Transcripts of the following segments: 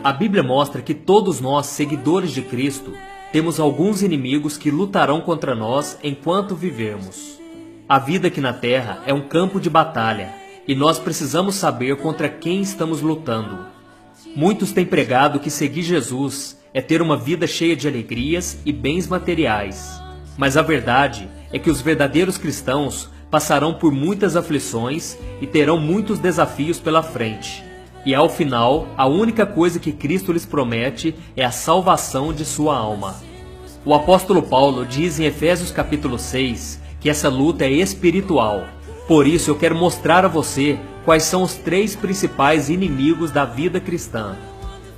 A Bíblia mostra que todos nós, seguidores de Cristo, temos alguns inimigos que lutarão contra nós enquanto vivermos. A vida aqui na Terra é um campo de batalha e nós precisamos saber contra quem estamos lutando. Muitos têm pregado que seguir Jesus é ter uma vida cheia de alegrias e bens materiais. Mas a verdade é que os verdadeiros cristãos passarão por muitas aflições e terão muitos desafios pela frente. E ao final, a única coisa que Cristo lhes promete é a salvação de sua alma. O apóstolo Paulo diz em Efésios capítulo 6 que essa luta é espiritual. Por isso eu quero mostrar a você quais são os 3 principais inimigos da vida cristã.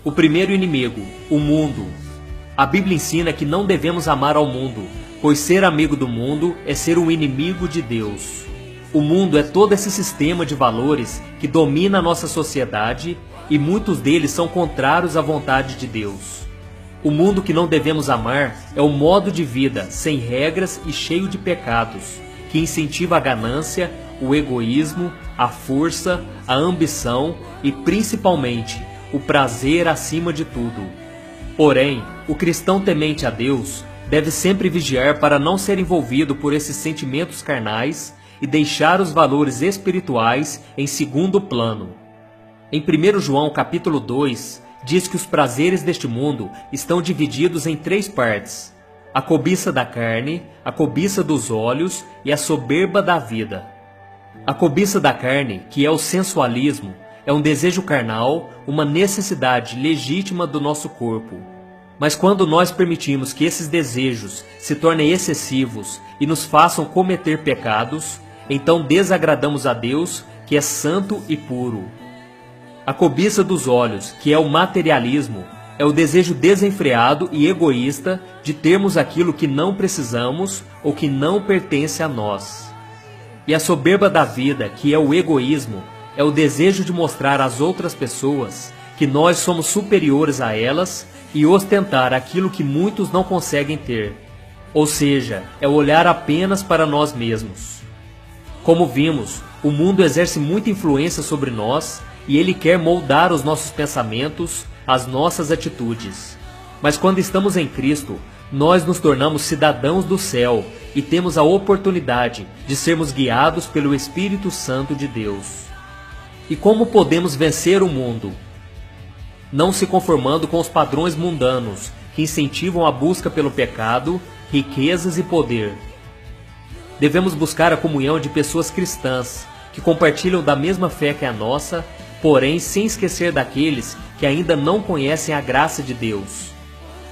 O primeiro inimigo, o mundo. A Bíblia ensina que não devemos amar ao mundo, pois ser amigo do mundo é ser um inimigo de Deus. O mundo é todo esse sistema de valores que domina a nossa sociedade e muitos deles são contrários à vontade de Deus. O mundo que não devemos amar é um modo de vida sem regras e cheio de pecados, que incentiva a ganância, o egoísmo, a força, a ambição e principalmente o prazer acima de tudo. Porém, o cristão temente a Deus deve sempre vigiar para não ser envolvido por esses sentimentos carnais e deixar os valores espirituais em segundo plano. Em 1 João capítulo 2, diz que os prazeres deste mundo estão divididos em 3 partes: a cobiça da carne, a cobiça dos olhos e a soberba da vida. A cobiça da carne, que é o sensualismo, é um desejo carnal, uma necessidade legítima do nosso corpo. Mas quando nós permitimos que esses desejos se tornem excessivos e nos façam cometer pecados, então desagradamos a Deus, que é santo e puro. A cobiça dos olhos, que é o materialismo, é o desejo desenfreado e egoísta de termos aquilo que não precisamos ou que não pertence a nós. E a soberba da vida, que é o egoísmo, é o desejo de mostrar às outras pessoas que nós somos superiores a elas e ostentar aquilo que muitos não conseguem ter. Ou seja, é olhar apenas para nós mesmos. Como vimos, o mundo exerce muita influência sobre nós e ele quer moldar os nossos pensamentos, as nossas atitudes. Mas quando estamos em Cristo, nós nos tornamos cidadãos do céu e temos a oportunidade de sermos guiados pelo Espírito Santo de Deus. E como podemos vencer o mundo? Não se conformando com os padrões mundanos que incentivam a busca pelo pecado, riquezas e poder. Devemos buscar a comunhão de pessoas cristãs que compartilham da mesma fé que a nossa, porém sem esquecer daqueles que ainda não conhecem a graça de Deus.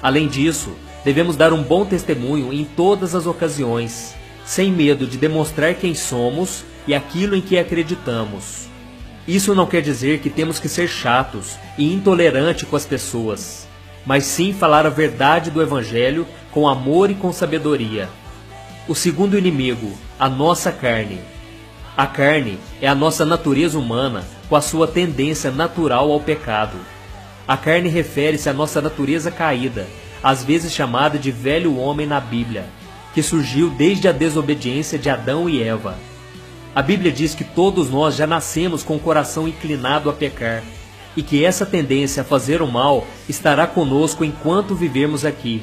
Além disso, devemos dar um bom testemunho em todas as ocasiões, sem medo de demonstrar quem somos e aquilo em que acreditamos. Isso não quer dizer que temos que ser chatos e intolerantes com as pessoas, mas sim falar a verdade do Evangelho com amor e com sabedoria. O segundo inimigo, a nossa carne. A carne é a nossa natureza humana com a sua tendência natural ao pecado. A carne refere-se à nossa natureza caída, às vezes chamada de velho homem na Bíblia, que surgiu desde a desobediência de Adão e Eva. A Bíblia diz que todos nós já nascemos com o coração inclinado a pecar, e que essa tendência a fazer o mal estará conosco enquanto vivermos aqui.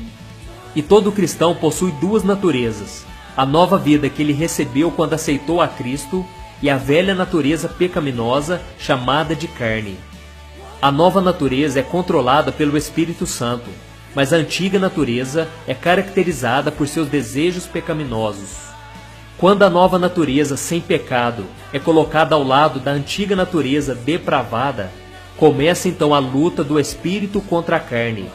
E todo cristão possui 2 naturezas: a nova vida que ele recebeu quando aceitou a Cristo e a velha natureza pecaminosa chamada de carne. A nova natureza é controlada pelo Espírito Santo, mas a antiga natureza é caracterizada por seus desejos pecaminosos. Quando a nova natureza sem pecado é colocada ao lado da antiga natureza depravada, começa então a luta do Espírito contra a carne.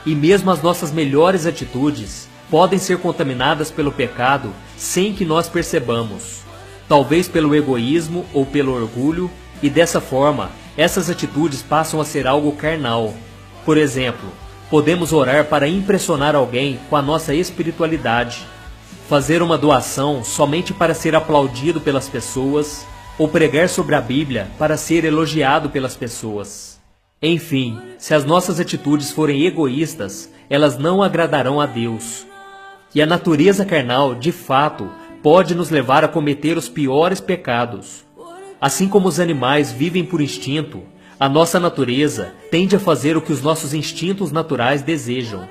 E mesmo as nossas melhores atitudes podem ser contaminadas pelo pecado sem que nós percebamos, talvez pelo egoísmo ou pelo orgulho, e dessa forma, essas atitudes passam a ser algo carnal. Por exemplo, podemos orar para impressionar alguém com a nossa espiritualidade, fazer uma doação somente para ser aplaudido pelas pessoas, ou pregar sobre a Bíblia para ser elogiado pelas pessoas. Enfim, se as nossas atitudes forem egoístas, elas não agradarão a Deus. E a natureza carnal, de fato, pode nos levar a cometer os piores pecados. Assim como os animais vivem por instinto, A nossa natureza tende a fazer o que os nossos instintos naturais desejam.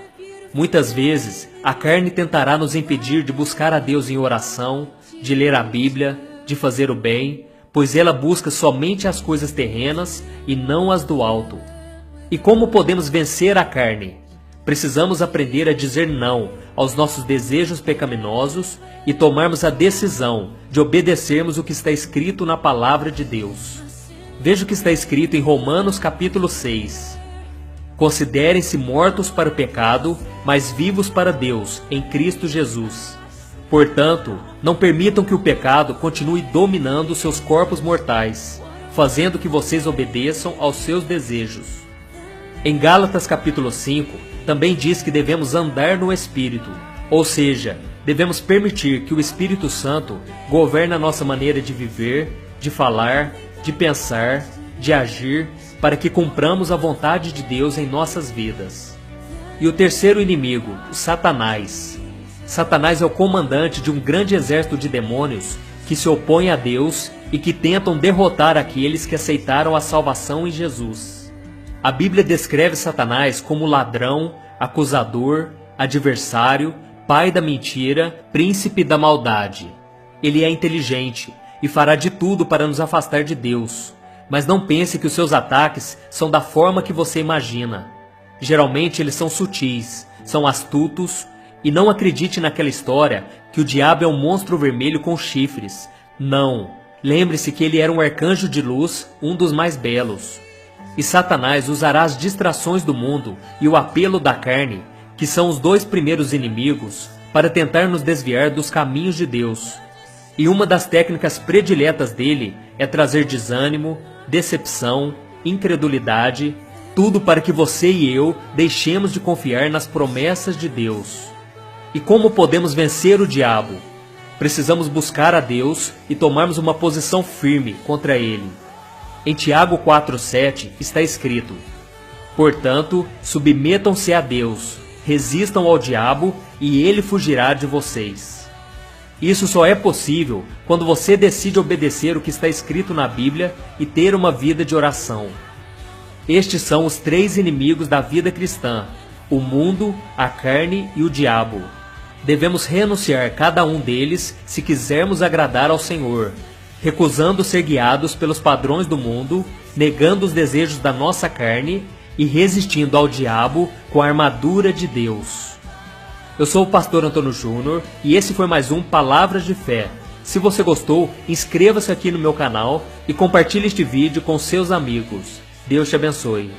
Muitas vezes, a carne tentará nos impedir de buscar a Deus em oração, de ler a Bíblia, de fazer o bem, pois ela busca somente as coisas terrenas e não as do alto. E como podemos vencer a carne? Precisamos aprender a dizer não aos nossos desejos pecaminosos e tomarmos a decisão de obedecermos o que está escrito na palavra de Deus. Veja o que está escrito em Romanos capítulo 6. Considerem-se mortos para o pecado, mas vivos para Deus, em Cristo Jesus. Portanto, não permitam que o pecado continue dominando seus corpos mortais, fazendo que vocês obedeçam aos seus desejos. Em Gálatas capítulo 5, também diz que devemos andar no Espírito, ou seja, devemos permitir que o Espírito Santo governe a nossa maneira de viver, de falar, de pensar, de agir, para que cumpramos a vontade de Deus em nossas vidas. E o terceiro inimigo, o Satanás. Satanás é o comandante de um grande exército de demônios que se opõem a Deus e que tentam derrotar aqueles que aceitaram a salvação em Jesus. A Bíblia descreve Satanás como ladrão, acusador, adversário, pai da mentira, príncipe da maldade. Ele é inteligente e fará de tudo para nos afastar de Deus. Mas não pense que os seus ataques são da forma que você imagina. Geralmente eles são sutis, são astutos, e não acredite naquela história que o diabo é um monstro vermelho com chifres. Não, lembre-se que ele era um arcanjo de luz, um dos mais belos. E Satanás usará as distrações do mundo e o apelo da carne, que são os dois primeiros inimigos, para tentar nos desviar dos caminhos de Deus. E uma das técnicas prediletas dele é trazer desânimo, decepção, incredulidade, tudo para que você e eu deixemos de confiar nas promessas de Deus. E como podemos vencer o diabo? Precisamos buscar a Deus e tomarmos uma posição firme contra ele. Em Tiago 4,7 está escrito: portanto, submetam-se a Deus, resistam ao diabo e ele fugirá de vocês. Isso só é possível quando você decide obedecer o que está escrito na Bíblia e ter uma vida de oração. Estes são os três inimigos da vida cristã: o mundo, a carne e o diabo. Devemos renunciar cada um deles se quisermos agradar ao Senhor, recusando ser guiados pelos padrões do mundo, negando os desejos da nossa carne e resistindo ao diabo com a armadura de Deus. Eu sou o pastor Antônio Júnior e esse foi mais um Palavras de Fé. Se você gostou, inscreva-se aqui no meu canal e compartilhe este vídeo com seus amigos. Deus te abençoe.